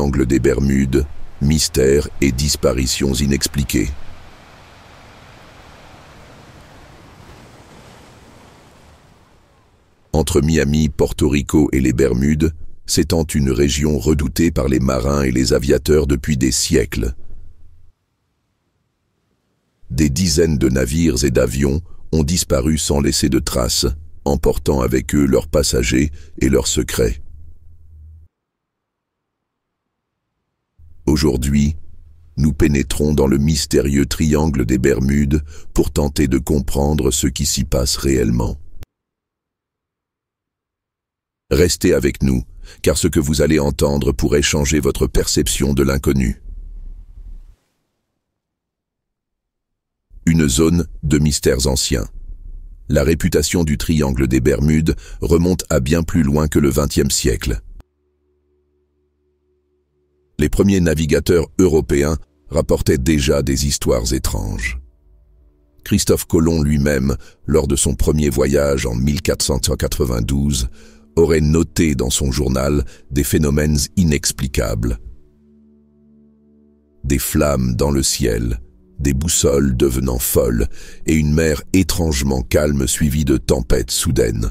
triangle des Bermudes, mystères et disparitions inexpliquées. Entre Miami, Porto Rico et les Bermudes, s'étend une région redoutée par les marins et les aviateurs depuis des siècles. Des dizaines de navires et d'avions ont disparu sans laisser de traces, emportant avec eux leurs passagers et leurs secrets. Aujourd'hui, nous pénétrons dans le mystérieux triangle des Bermudes pour tenter de comprendre ce qui s'y passe réellement. Restez avec nous, car ce que vous allez entendre pourrait changer votre perception de l'inconnu. Une zone de mystères anciens. La réputation du triangle des Bermudes remonte à bien plus loin que le XXe siècle. Les premiers navigateurs européens rapportaient déjà des histoires étranges. Christophe Colomb lui-même, lors de son premier voyage en 1492, aurait noté dans son journal des phénomènes inexplicables. Des flammes dans le ciel, des boussoles devenant folles et une mer étrangement calme suivie de tempêtes soudaines.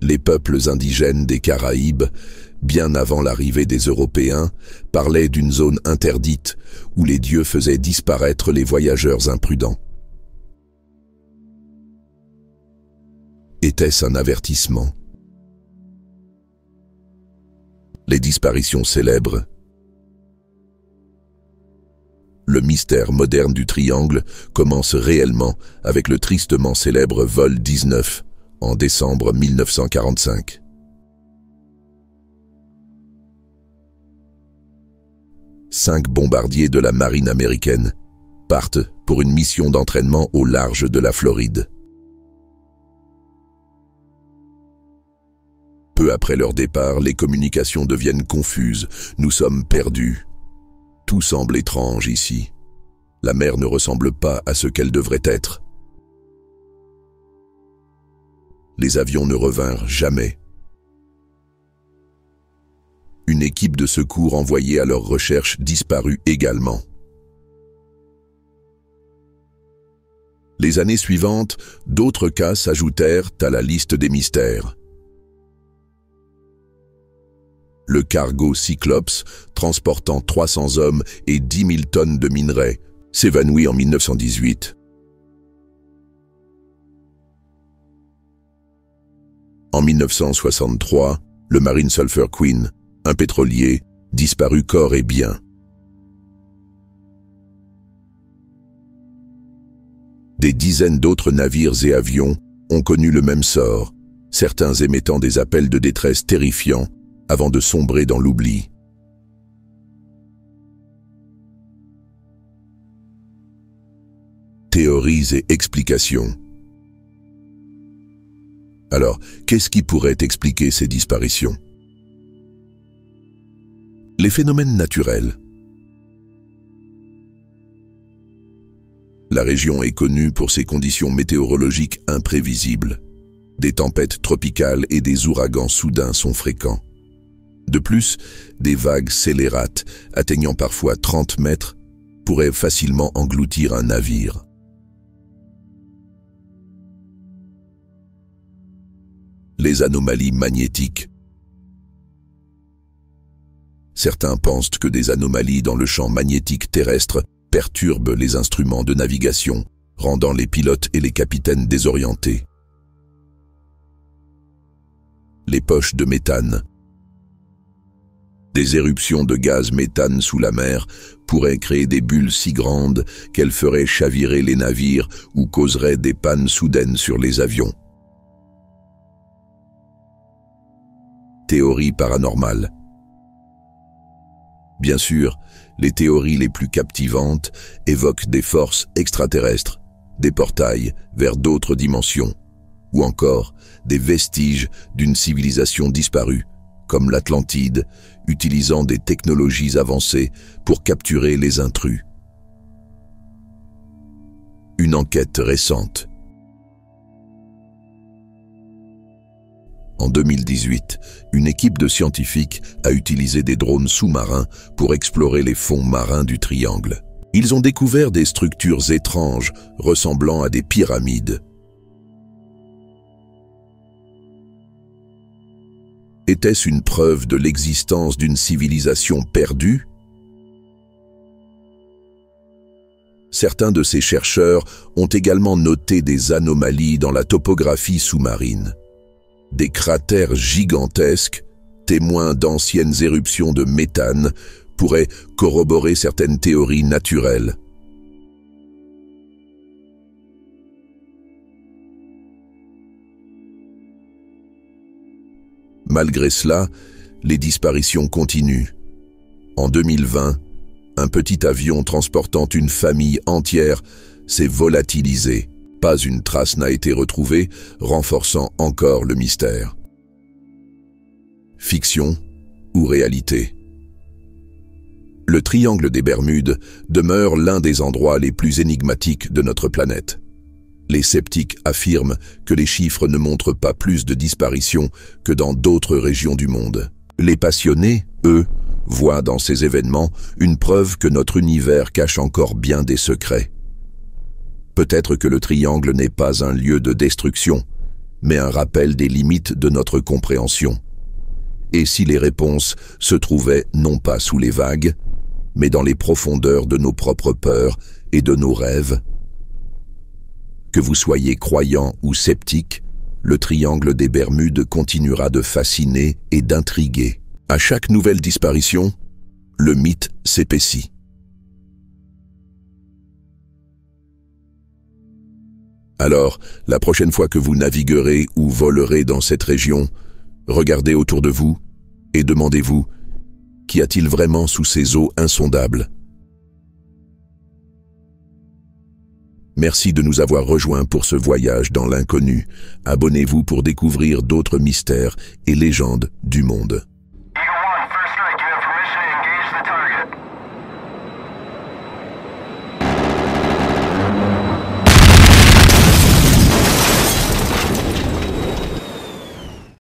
Les peuples indigènes des Caraïbes, bien avant l'arrivée des Européens, parlaient d'une zone interdite où les dieux faisaient disparaître les voyageurs imprudents. Était-ce un avertissement? Les disparitions célèbres. Le mystère moderne du triangle commence réellement avec le tristement célèbre vol 19 en décembre 1945. Cinq bombardiers de la marine américaine partent pour une mission d'entraînement au large de la Floride. Peu après leur départ, les communications deviennent confuses. Nous sommes perdus. Tout semble étrange ici. La mer ne ressemble pas à ce qu'elle devrait être. Les avions ne revinrent jamais. Une équipe de secours envoyée à leur recherche disparut également. Les années suivantes, d'autres cas s'ajoutèrent à la liste des mystères. Le cargo Cyclops, transportant 300 hommes et 10 000 tonnes de minerais, s'évanouit en 1918. En 1963, le Marine Sulphur Queen, un pétrolier, disparut corps et biens. Des dizaines d'autres navires et avions ont connu le même sort, certains émettant des appels de détresse terrifiants avant de sombrer dans l'oubli. Théories et explications. Alors, qu'est-ce qui pourrait expliquer ces disparitions? Les phénomènes naturels. La région est connue pour ses conditions météorologiques imprévisibles. Des tempêtes tropicales et des ouragans soudains sont fréquents. De plus, des vagues scélérates, atteignant parfois 30 mètres, pourraient facilement engloutir un navire. Les anomalies magnétiques. Certains pensent que des anomalies dans le champ magnétique terrestre perturbent les instruments de navigation, rendant les pilotes et les capitaines désorientés. Les poches de méthane. Des éruptions de gaz méthane sous la mer pourraient créer des bulles si grandes qu'elles feraient chavirer les navires ou causeraient des pannes soudaines sur les avions. Théories paranormales. Bien sûr, les théories les plus captivantes évoquent des forces extraterrestres, des portails vers d'autres dimensions, ou encore des vestiges d'une civilisation disparue, comme l'Atlantide, utilisant des technologies avancées pour capturer les intrus. Une enquête récente. En 2018, une équipe de scientifiques a utilisé des drones sous-marins pour explorer les fonds marins du triangle. Ils ont découvert des structures étranges ressemblant à des pyramides. Était-ce une preuve de l'existence d'une civilisation perdue? Certains de ces chercheurs ont également noté des anomalies dans la topographie sous-marine. Des cratères gigantesques, témoins d'anciennes éruptions de méthane, pourraient corroborer certaines théories naturelles. Malgré cela, les disparitions continuent. En 2020, un petit avion transportant une famille entière s'est volatilisé. Pas une trace n'a été retrouvée, renforçant encore le mystère. Fiction ou réalité? Le triangle des Bermudes demeure l'un des endroits les plus énigmatiques de notre planète. Les sceptiques affirment que les chiffres ne montrent pas plus de disparitions que dans d'autres régions du monde. Les passionnés, eux, voient dans ces événements une preuve que notre univers cache encore bien des secrets. Peut-être que le triangle n'est pas un lieu de destruction, mais un rappel des limites de notre compréhension. Et si les réponses se trouvaient non pas sous les vagues, mais dans les profondeurs de nos propres peurs et de nos rêves? Que vous soyez croyant ou sceptique, le triangle des Bermudes continuera de fasciner et d'intriguer. À chaque nouvelle disparition, le mythe s'épaissit. Alors, la prochaine fois que vous naviguerez ou volerez dans cette région, regardez autour de vous et demandez-vous, qu'y a-t-il vraiment sous ces eaux insondables? Merci de nous avoir rejoints pour ce voyage dans l'inconnu. Abonnez-vous pour découvrir d'autres mystères et légendes du monde.